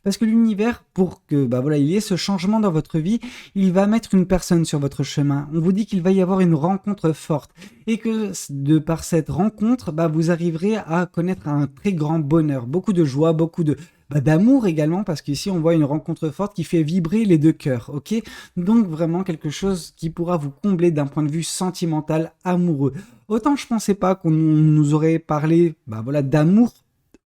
Parce que l'univers, pour que voilà, il y ait ce changement dans votre vie, il va mettre une personne sur votre chemin. On vous dit qu'il va y avoir une rencontre forte et que de par cette rencontre, vous arriverez à connaître un très grand bonheur, beaucoup de joie, beaucoup de d'amour également, parce qu'ici on voit une rencontre forte qui fait vibrer les deux cœurs, ok? Donc vraiment quelque chose qui pourra vous combler d'un point de vue sentimental, amoureux. Autant je pensais pas qu'on nous aurait parlé voilà, d'amour,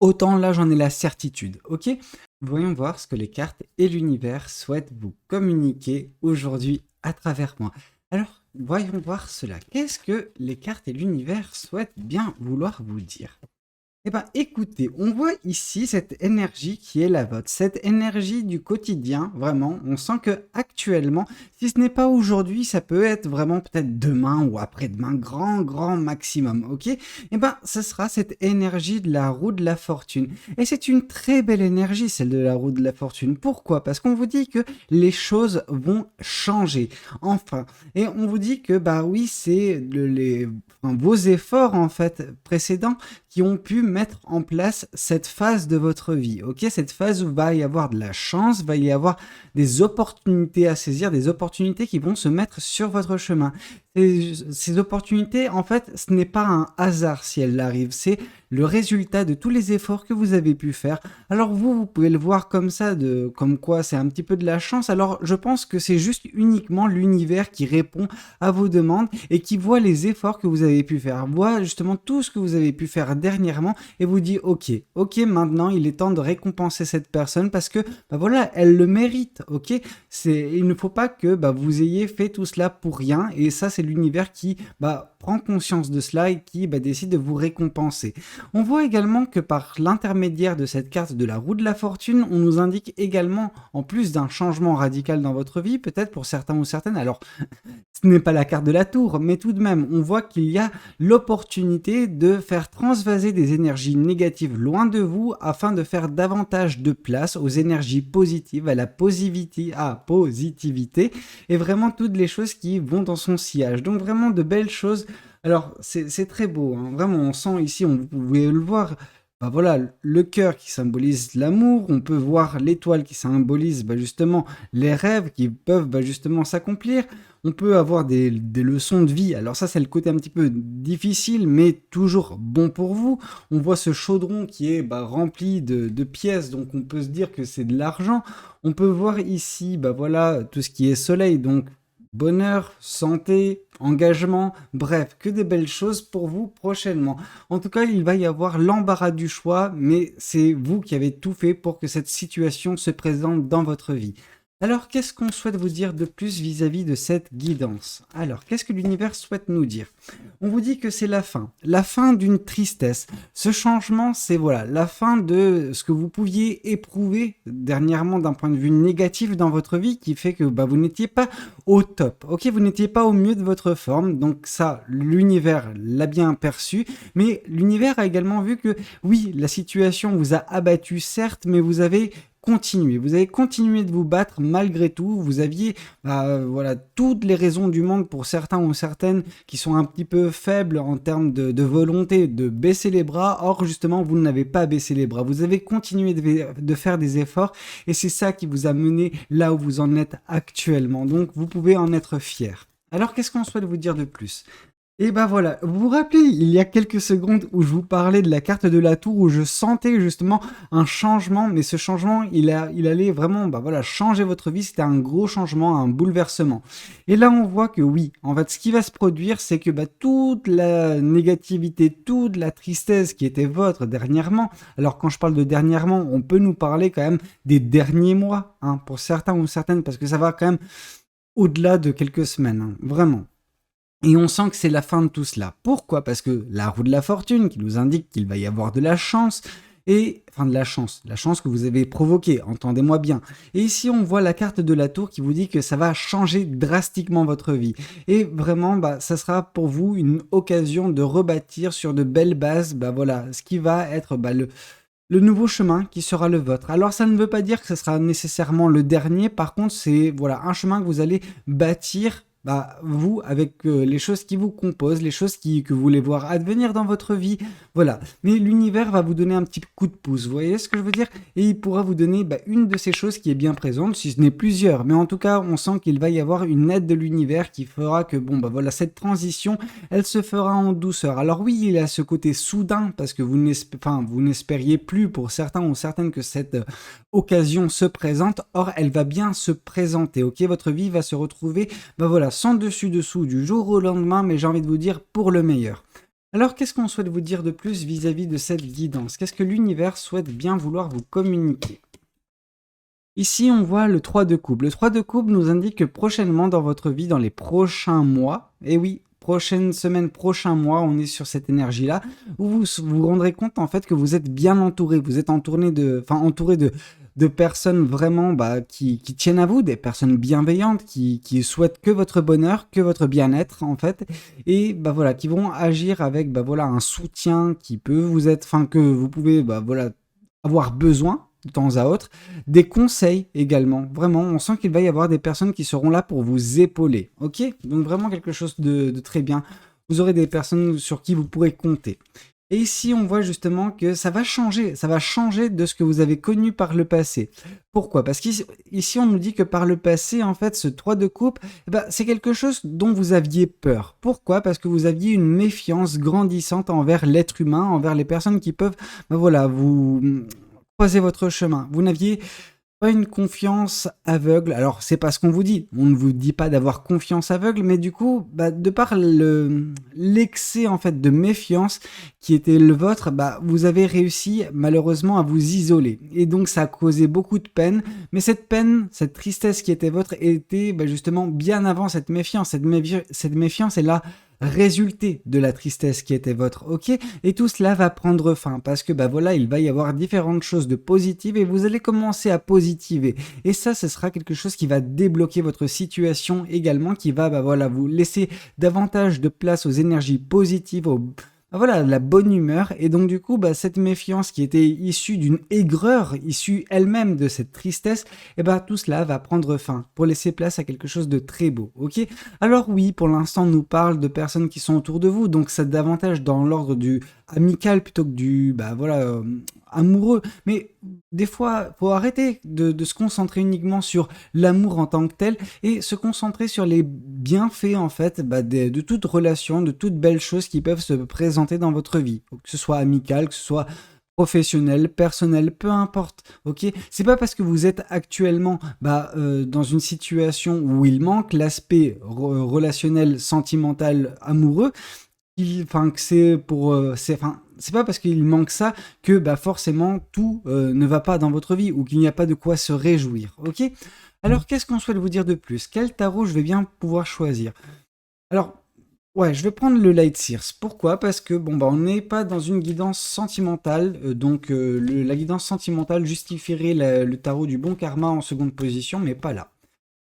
autant là j'en ai la certitude, ok? Voyons voir ce que les cartes et l'univers souhaitent vous communiquer aujourd'hui à travers moi. Alors, voyons voir cela. Qu'est-ce que les cartes et l'univers souhaitent bien vouloir vous dire? Eh ben, écoutez, on voit ici cette énergie qui est la vôtre, cette énergie du quotidien, vraiment. On sent que actuellement, si ce n'est pas aujourd'hui, ça peut être vraiment peut-être demain ou après-demain, grand maximum, ok? Eh ben, ce sera cette énergie de la roue de la fortune. Et c'est une très belle énergie, celle de la roue de la fortune. Pourquoi? Parce qu'on vous dit que les choses vont changer, enfin. Et on vous dit que, oui, c'est vos efforts, en fait, précédents qui ont pu mettre en place cette phase de votre vie, ok? Cette phase où va y avoir de la chance, va y avoir des opportunités à saisir, des opportunités qui vont se mettre sur votre chemin. Et ces opportunités, en fait, ce n'est pas un hasard si elles arrivent, c'est le résultat de tous les efforts que vous avez pu faire. Alors vous pouvez le voir comme ça, comme quoi c'est un petit peu de la chance. Alors je pense que c'est juste uniquement l'univers qui répond à vos demandes et qui voit les efforts que vous avez pu faire, voit justement tout ce que vous avez pu faire dernièrement et vous dit ok, maintenant il est temps de récompenser cette personne parce que voilà, elle le mérite, ok? Il ne faut pas que vous ayez fait tout cela pour rien et ça c'est l'univers qui prend conscience de cela et qui décide de vous récompenser. On voit également que par l'intermédiaire de cette carte de la roue de la fortune, on nous indique également, en plus d'un changement radical dans votre vie, peut-être pour certains ou certaines, alors ce n'est pas la carte de la tour, mais tout de même, on voit qu'il y a l'opportunité de faire transvaser des énergies négatives loin de vous afin de faire davantage de place aux énergies positives, à la positivité et vraiment toutes les choses qui vont dans son sillage. Donc vraiment de belles choses. Alors c'est très beau, hein. Vraiment on sent ici, vous pouvez le voir, voilà, le cœur qui symbolise l'amour, on peut voir l'étoile qui symbolise justement les rêves qui peuvent justement s'accomplir. On peut avoir des leçons de vie. Alors ça, c'est le côté un petit peu difficile, mais toujours bon pour vous. On voit ce chaudron qui est rempli de pièces, donc on peut se dire que c'est de l'argent. On peut voir ici, voilà, tout ce qui est soleil, donc bonheur, santé, engagement, bref, que des belles choses pour vous prochainement. En tout cas, il va y avoir l'embarras du choix, mais c'est vous qui avez tout fait pour que cette situation se présente dans votre vie. Alors, qu'est-ce qu'on souhaite vous dire de plus vis-à-vis de cette guidance? Alors, qu'est-ce que l'univers souhaite nous dire? On vous dit que c'est la fin d'une tristesse. Ce changement, c'est voilà, la fin de ce que vous pouviez éprouver dernièrement d'un point de vue négatif dans votre vie qui fait que vous n'étiez pas au top, ok? Vous n'étiez pas au mieux de votre forme, donc ça, l'univers l'a bien perçu, mais l'univers a également vu que oui, la situation vous a abattu certes, mais vous avez continué de vous battre malgré tout, vous aviez voilà, toutes les raisons du monde pour certains ou certaines qui sont un petit peu faibles en termes de volonté de baisser les bras, or justement vous n'avez pas baissé les bras, vous avez continué de faire des efforts et c'est ça qui vous a mené là où vous en êtes actuellement, donc vous pouvez en être fier. Alors qu'est-ce qu'on souhaite vous dire de plus? Et voilà, vous vous rappelez, il y a quelques secondes où je vous parlais de la carte de la tour, où je sentais justement un changement, mais ce changement, il allait vraiment voilà, changer votre vie, c'était un gros changement, un bouleversement. Et là, on voit que oui, en fait, ce qui va se produire, c'est que toute la négativité, toute la tristesse qui était votre dernièrement, alors quand je parle de dernièrement, on peut nous parler quand même des derniers mois, hein, pour certains ou certaines, parce que ça va quand même au-delà de quelques semaines, hein, vraiment. Et on sent que c'est la fin de tout cela. Pourquoi? Parce que la roue de la fortune qui nous indique qu'il va y avoir de la chance, enfin de la chance que vous avez provoquée, entendez-moi bien. Et ici on voit la carte de la tour qui vous dit que ça va changer drastiquement votre vie. Et vraiment, ça sera pour vous une occasion de rebâtir sur de belles bases, voilà, ce qui va être le nouveau chemin qui sera le vôtre. Alors ça ne veut pas dire que ce sera nécessairement le dernier, par contre c'est voilà un chemin que vous allez bâtir bah, vous, avec les choses qui vous composent, les choses que vous voulez voir advenir dans votre vie. Voilà. Mais l'univers va vous donner un petit coup de pouce, vous voyez ce que je veux dire? Et il pourra vous donner bah, une de ces choses qui est bien présente, si ce n'est plusieurs. Mais en tout cas, on sent qu'il va y avoir une aide de l'univers qui fera que, bon, bah voilà, cette transition, elle se fera en douceur. Alors oui, il a ce côté soudain, parce que vous n'espériez plus pour certains ou certaines que cette occasion se présente. Or, elle va bien se présenter, ok? Votre vie va se retrouver, bah voilà, sans dessus-dessous du jour au lendemain, mais j'ai envie de vous dire pour le meilleur. Alors, qu'est-ce qu'on souhaite vous dire de plus vis-à-vis de cette guidance? Qu'est-ce que l'univers souhaite bien vouloir vous communiquer? Ici, on voit le 3 de coupe. Le 3 de coupe nous indique que prochainement dans votre vie, dans les prochains mois, et oui, prochaine semaine, prochain mois, on est sur cette énergie-là, où vous vous rendrez compte en fait que vous êtes bien entouré. Vous êtes entouré de personnes vraiment bah, qui tiennent à vous, des personnes bienveillantes, qui souhaitent que votre bonheur, que votre bien-être en fait, et bah voilà, qui vont agir avec bah voilà un soutien qui peut vous être, enfin que vous pouvez bah voilà avoir besoin de temps à autre, des conseils également. Vraiment, on sent qu'il va y avoir des personnes qui seront là pour vous épauler. Ok? Donc vraiment quelque chose de très bien. Vous aurez des personnes sur qui vous pourrez compter. Et ici, on voit justement que ça va changer de ce que vous avez connu par le passé. Pourquoi? Parce qu'ici, on nous dit que par le passé, en fait, ce 3 de coupe, eh ben, c'est quelque chose dont vous aviez peur. Pourquoi? Parce que vous aviez une méfiance grandissante envers l'être humain, envers les personnes qui peuvent, ben voilà, vous croiser votre chemin. Vous n'aviez pas une confiance aveugle. Alors, c'est pas ce qu'on vous dit. On ne vous dit pas d'avoir confiance aveugle, mais du coup, bah, de par l'excès en fait de méfiance qui était le vôtre, bah, vous avez réussi malheureusement à vous isoler. Et donc, ça a causé beaucoup de peine. Mais cette peine, cette tristesse qui était vôtre, était bah, justement bien avant cette méfiance. Cette méfiance est là résulté de la tristesse qui était votre, ok? Et tout cela va prendre fin parce que bah voilà, il va y avoir différentes choses de positives et vous allez commencer à positiver. Et ça, ce sera quelque chose qui va débloquer votre situation également, qui va bah voilà, vous laisser davantage de place aux énergies positives, bah voilà, la bonne humeur. Et donc du coup, bah, cette méfiance qui était issue d'une aigreur, issue elle-même de cette tristesse, et bah tout cela va prendre fin pour laisser place à quelque chose de très beau, ok? Alors oui, pour l'instant, on nous parle de personnes qui sont autour de vous, donc c'est davantage dans l'ordre du amical plutôt que du, bah voilà, amoureux. Mais des fois, faut arrêter de se concentrer uniquement sur l'amour en tant que tel et se concentrer sur les bienfaits en fait bah, de toute relation, de toutes belles choses qui peuvent se présenter dans votre vie, que ce soit amical, que ce soit professionnel, personnel, peu importe, ok? C'est pas parce que vous êtes actuellement bah, dans une situation où il manque l'aspect relationnel, sentimental, amoureux, que c'est pour, c'est pas parce qu'il manque ça que bah, forcément tout ne va pas dans votre vie ou qu'il n'y a pas de quoi se réjouir, ok? Alors qu'est-ce qu'on souhaite vous dire de plus? Quel tarot je vais bien pouvoir choisir? Alors, ouais, je vais prendre le Light Sears. Pourquoi? Parce que bon bah on n'est pas dans une guidance sentimentale, donc la guidance sentimentale justifierait le tarot du bon karma en seconde position, mais pas là.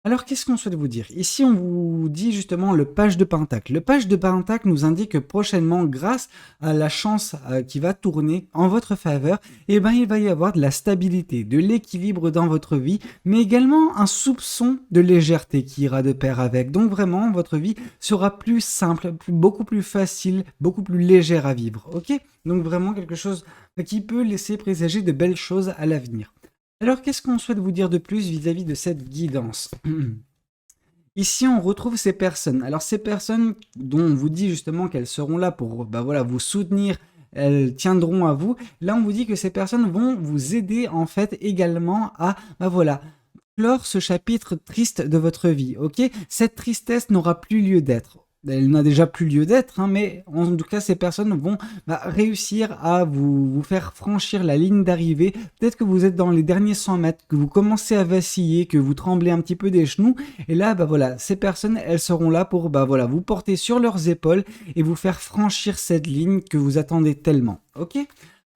Alors, qu'est-ce qu'on souhaite vous dire? Ici, on vous dit justement le page de Pentacle. Le page de Pentacle nous indique que prochainement, grâce à la chance qui va tourner en votre faveur, eh ben, il va y avoir de la stabilité, de l'équilibre dans votre vie, mais également un soupçon de légèreté qui ira de pair avec. Donc vraiment, votre vie sera plus simple, beaucoup plus facile, beaucoup plus légère à vivre. Ok? Donc vraiment quelque chose qui peut laisser présager de belles choses à l'avenir. Alors, qu'est-ce qu'on souhaite vous dire de plus vis-à-vis de cette guidance? Ici, on retrouve ces personnes. Alors, ces personnes dont on vous dit justement qu'elles seront là pour bah, voilà, vous soutenir, elles tiendront à vous. Là, on vous dit que ces personnes vont vous aider en fait également à bah, voilà, clore ce chapitre triste de votre vie. Ok? Cette tristesse n'aura plus lieu d'être. Elle n'a déjà plus lieu d'être, hein, mais en tout cas, ces personnes vont bah, réussir à vous faire franchir la ligne d'arrivée. Peut-être que vous êtes dans les derniers 100 mètres, que vous commencez à vaciller, que vous tremblez un petit peu des genoux. Et là, bah voilà, ces personnes, elles seront là pour bah voilà, vous porter sur leurs épaules et vous faire franchir cette ligne que vous attendez tellement. Ok?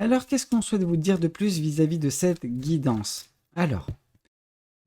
Alors, qu'est-ce qu'on souhaite vous dire de plus vis-à-vis de cette guidance? Alors,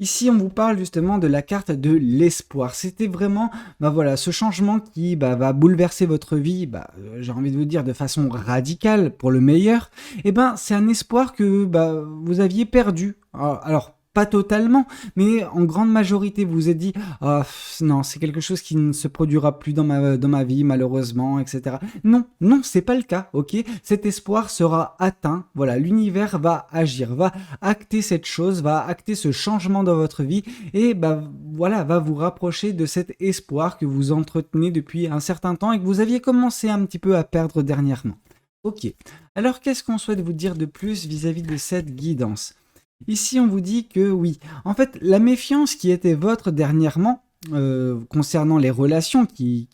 ici, on vous parle justement de la carte de l'espoir. C'était vraiment bah voilà, ce changement qui bah, va bouleverser votre vie, bah, j'ai envie de vous dire de façon radicale pour le meilleur. Et ben, c'est un espoir que bah, vous aviez perdu. Alors, pas totalement, mais en grande majorité, vous vous êtes dit: «Ah non, c'est quelque chose qui ne se produira plus dans ma vie malheureusement», et cetera. Non, non, c'est pas le cas, OK? Cet espoir sera atteint, voilà, l'univers va agir, va acter cette chose, va acter ce changement dans votre vie et bah, voilà, va vous rapprocher de cet espoir que vous entretenez depuis un certain temps et que vous aviez commencé un petit peu à perdre dernièrement. OK. Alors qu'est-ce qu'on souhaite vous dire de plus vis-à-vis de cette guidance? Ici, on vous dit que oui. En fait, la méfiance qui était votre dernièrement, concernant les relations qui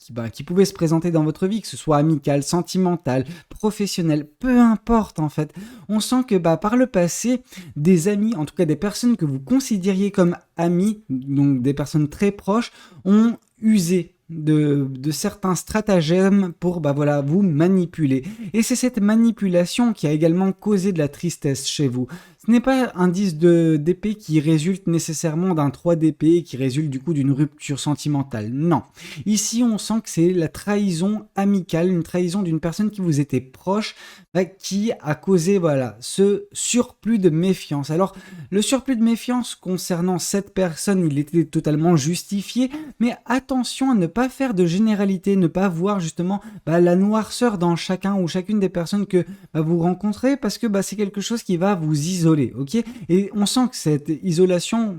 pouvaient se présenter dans votre vie, que ce soit amicale, sentimentale, professionnelle, peu importe en fait. On sent que bah, par le passé, des amis, en tout cas des personnes que vous considériez comme amis, donc des personnes très proches, ont usé de certains stratagèmes pour bah voilà, vous manipuler. Et c'est cette manipulation qui a également causé de la tristesse chez vous. Ce n'est pas un 10 d'épée qui résulte nécessairement d'un 3 d'épée qui résulte du coup d'une rupture sentimentale. Non. Ici, on sent que c'est la trahison amicale, une trahison d'une personne qui vous était proche, bah, qui a causé voilà, ce surplus de méfiance. Alors, le surplus de méfiance concernant cette personne, il était totalement justifié, mais attention à ne pas faire de généralité, ne pas voir justement bah, la noirceur dans chacun ou chacune des personnes que bah, vous rencontrez, parce que bah, c'est quelque chose qui va vous isoler, ok? Et on sent que cette isolation,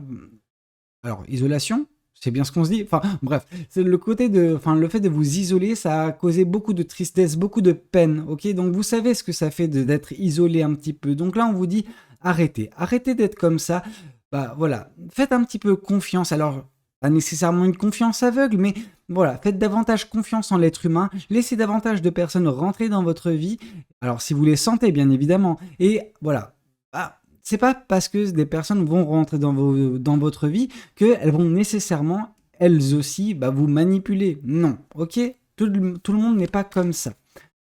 alors isolation, c'est bien ce qu'on se dit, enfin bref, c'est le côté de, enfin le fait de vous isoler, ça a causé beaucoup de tristesse, beaucoup de peine, ok? Donc vous savez ce que ça fait d'être isolé un petit peu. Donc là on vous dit arrêtez, arrêtez d'être comme ça. Bah voilà, faites un petit peu confiance. Alors pas nécessairement une confiance aveugle, mais voilà, faites davantage confiance en l'être humain, laissez davantage de personnes rentrer dans votre vie. Alors si vous les sentez bien évidemment, et voilà. Ah, c'est pas parce que des personnes vont rentrer dans votre vie qu'elles vont nécessairement, elles aussi, bah, vous manipuler. Non, ok? Tout le monde n'est pas comme ça.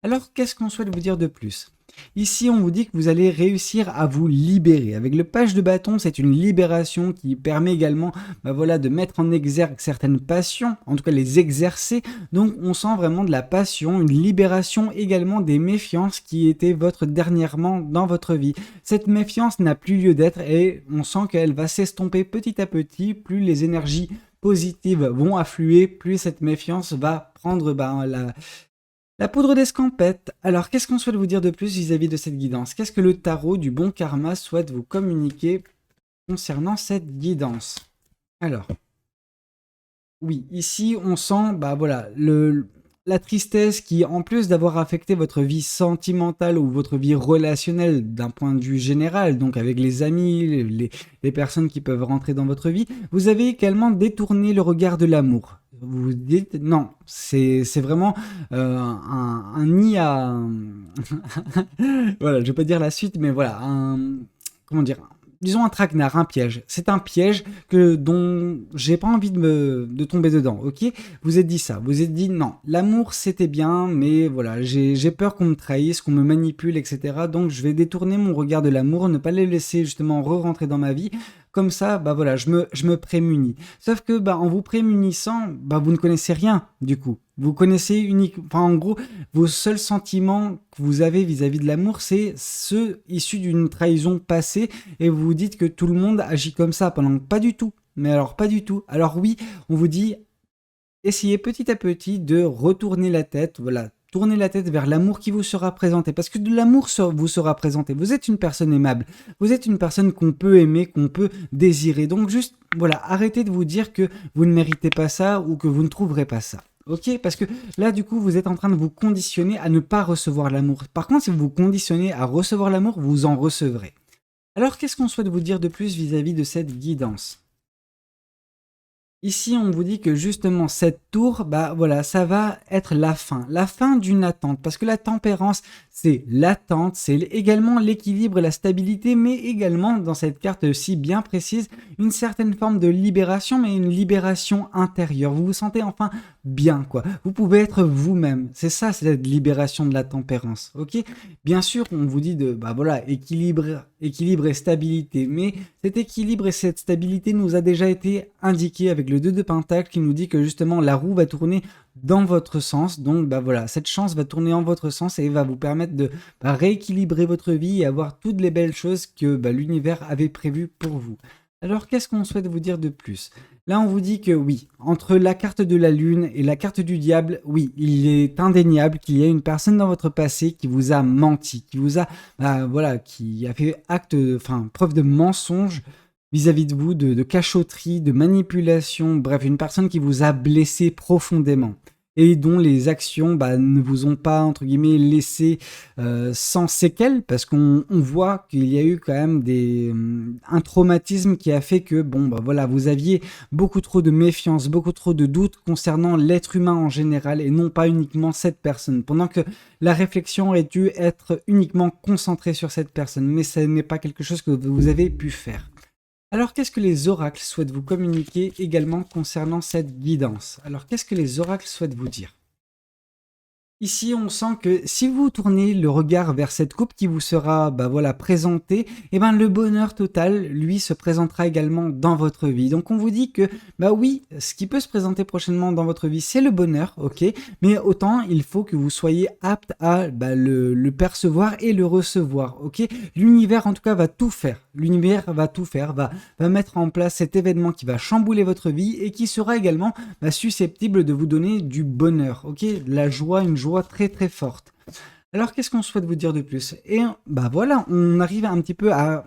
Alors, qu'est-ce qu'on souhaite vous dire de plus? Ici, on vous dit que vous allez réussir à vous libérer. Avec le page de bâton, c'est une libération qui permet également bah voilà, de mettre en exergue certaines passions, en tout cas les exercer. Donc, on sent vraiment de la passion, une libération également des méfiances qui étaient votre dernièrement dans votre vie. Cette méfiance n'a plus lieu d'être et on sent qu'elle va s'estomper petit à petit, plus les énergies positives vont affluer, plus cette méfiance va prendre bah, la poudre d'escampette. Alors, qu'est-ce qu'on souhaite vous dire de plus vis-à-vis de cette guidance? Qu'est-ce que le tarot du bon karma souhaite vous communiquer concernant cette guidance? Alors, oui, ici, on sent, bah voilà, la tristesse qui, en plus d'avoir affecté votre vie sentimentale ou votre vie relationnelle d'un point de vue général, donc avec les amis, les personnes qui peuvent rentrer dans votre vie, vous avez également détourné le regard de l'amour. Vous vous dites, non, c'est vraiment un nid à... voilà, je vais pas dire la suite, mais voilà, comment dire, disons un traquenard, un piège. C'est un piège dont j'ai pas envie de tomber dedans, ok? Vous êtes dit ça, vous êtes dit non, l'amour c'était bien, mais voilà, j'ai peur qu'on me trahisse, qu'on me manipule, etc. Donc je vais détourner mon regard de l'amour, ne pas les laisser justement re-rentrer dans ma vie. Comme ça, bah voilà, je me prémunis. Sauf que bah, en vous prémunissant, bah, vous ne connaissez rien du coup. Vous connaissez uniquement, enfin en gros, vos seuls sentiments que vous avez vis-à-vis de l'amour, c'est ceux issus d'une trahison passée, et vous vous dites que tout le monde agit comme ça, pendant pas du tout. Mais alors pas du tout. Alors oui, on vous dit, essayez petit à petit de retourner la tête, voilà, tournez la tête vers l'amour qui vous sera présenté, parce que de l'amour vous sera présenté. Vous êtes une personne aimable, vous êtes une personne qu'on peut aimer, qu'on peut désirer. Donc juste, voilà, arrêtez de vous dire que vous ne méritez pas ça ou que vous ne trouverez pas ça. Ok, parce que là, du coup, vous êtes en train de vous conditionner à ne pas recevoir l'amour. Par contre, si vous vous conditionnez à recevoir l'amour, vous en recevrez. Alors, qu'est-ce qu'on souhaite vous dire de plus vis-à-vis de cette guidance? Ici, on vous dit que justement cette tour, bah voilà, ça va être la fin d'une attente, parce que la tempérance, c'est l'attente, c'est également l'équilibre et la stabilité, mais également dans cette carte si bien précise, une certaine forme de libération, mais une libération intérieure. Vous vous sentez enfin bien, quoi. Vous pouvez être vous-même. C'est ça, c'est cette libération de la tempérance, ok? Bien sûr, on vous dit de, bah voilà, équilibre et stabilité, mais cet équilibre et cette stabilité nous a déjà été indiqué avec le 2 de Pentacle qui nous dit que justement la roue va tourner dans votre sens. Donc bah voilà, cette chance va tourner en votre sens et va vous permettre de rééquilibrer votre vie et avoir toutes les belles choses que bah, l'univers avait prévues pour vous. Alors, qu'est-ce qu'on souhaite vous dire de plus? Là, on vous dit que oui, entre la carte de la lune et la carte du diable, oui, il est indéniable qu'il y a une personne dans votre passé qui vous a menti, qui vous a, voilà, qui a fait acte, enfin, preuve de mensonge vis-à-vis de vous, de cachotterie, de manipulation, bref, une personne qui vous a blessé profondément et dont les actions ne vous ont pas, entre guillemets, laissé sans séquelles, parce qu'on voit qu'il y a eu quand même un traumatisme qui a fait que, bon, voilà, vous aviez beaucoup trop de méfiance, beaucoup trop de doutes concernant l'être humain en général, et non pas uniquement cette personne, pendant que la réflexion aurait dû être uniquement concentrée sur cette personne, mais ce n'est pas quelque chose que vous avez pu faire. Alors, qu'est-ce que les oracles souhaitent vous communiquer également concernant cette guidance? Alors, qu'est-ce que les oracles souhaitent vous dire? Ici, on sent que si vous tournez le regard vers cette coupe qui vous sera voilà, présentée, le bonheur total, lui, se présentera également dans votre vie. Donc on vous dit que, oui, ce qui peut se présenter prochainement dans votre vie, c'est le bonheur, ok, mais autant il faut que vous soyez apte à le percevoir et le recevoir, ok. L'univers, en tout cas, va tout faire. L'univers va tout faire, va mettre en place cet événement qui va chambouler votre vie et qui sera également susceptible de vous donner du bonheur, ok, la joie, une joie très très forte. Alors qu'est-ce qu'on souhaite vous dire de plus? Et voilà, on arrive un petit peu à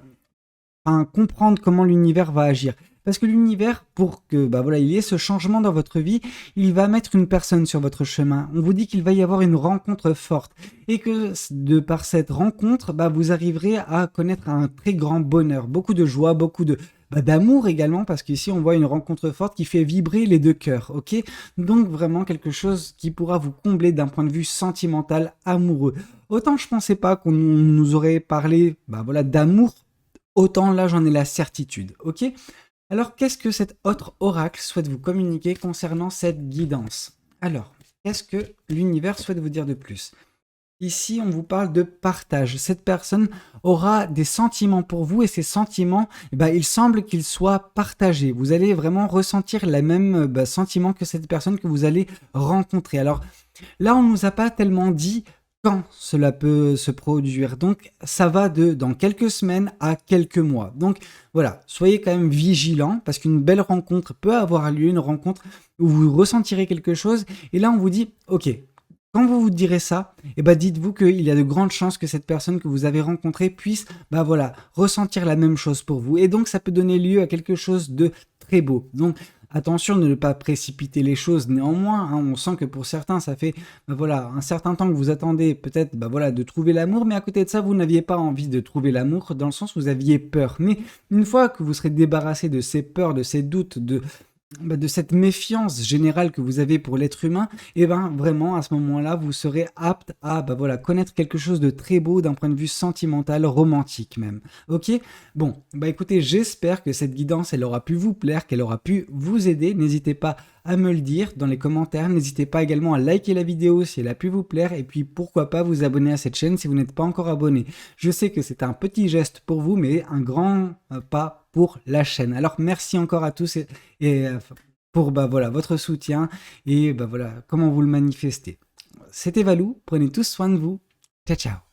comprendre comment l'univers va agir. Parce que l'univers, pour que voilà, il y ait ce changement dans votre vie, il va mettre une personne sur votre chemin. On vous dit qu'il va y avoir une rencontre forte. Et que de par cette rencontre, vous arriverez à connaître un très grand bonheur. Beaucoup de joie, beaucoup de d'amour également, parce qu'ici on voit une rencontre forte qui fait vibrer les deux cœurs, ok? Donc vraiment quelque chose qui pourra vous combler d'un point de vue sentimental, amoureux. Autant je pensais pas qu'on nous aurait parlé voilà, d'amour, autant là j'en ai la certitude, ok? Alors qu'est-ce que cet autre oracle souhaite vous communiquer concernant cette guidance? Alors, qu'est-ce que l'univers souhaite vous dire de plus? Ici, on vous parle de partage. Cette personne aura des sentiments pour vous et ces sentiments, il semble qu'ils soient partagés. Vous allez vraiment ressentir les mêmes sentiments que cette personne que vous allez rencontrer. Alors là, on ne nous a pas tellement dit quand cela peut se produire. Donc, ça va de dans quelques semaines à quelques mois. Donc, voilà, soyez quand même vigilants parce qu'une belle rencontre peut avoir lieu, une rencontre où vous ressentirez quelque chose. Et là, on vous dit, ok, quand vous vous direz ça, dites-vous qu'il y a de grandes chances que cette personne que vous avez rencontrée puisse, voilà, ressentir la même chose pour vous. Et donc, ça peut donner lieu à quelque chose de très beau. Donc, attention de ne pas précipiter les choses néanmoins. On sent que pour certains, ça fait voilà, un certain temps que vous attendez peut-être voilà, de trouver l'amour, mais à côté de ça, vous n'aviez pas envie de trouver l'amour dans le sens où vous aviez peur. Mais une fois que vous serez débarrassé de ces peurs, de ces doutes, de cette méfiance générale que vous avez pour l'être humain, vraiment à ce moment-là, vous serez apte à voilà, connaître quelque chose de très beau d'un point de vue sentimental, romantique même. Ok? Bon, écoutez, j'espère que cette guidance, elle aura pu vous plaire, qu'elle aura pu vous aider. N'hésitez pas à me le dire dans les commentaires. N'hésitez pas également à liker la vidéo si elle a pu vous plaire et puis pourquoi pas vous abonner à cette chaîne si vous n'êtes pas encore abonné. Je sais que c'est un petit geste pour vous, mais un grand pas pour la chaîne. Alors merci encore à tous et pour voilà, votre soutien et voilà, comment vous le manifestez. C'était Valou, prenez tous soin de vous. Ciao ciao.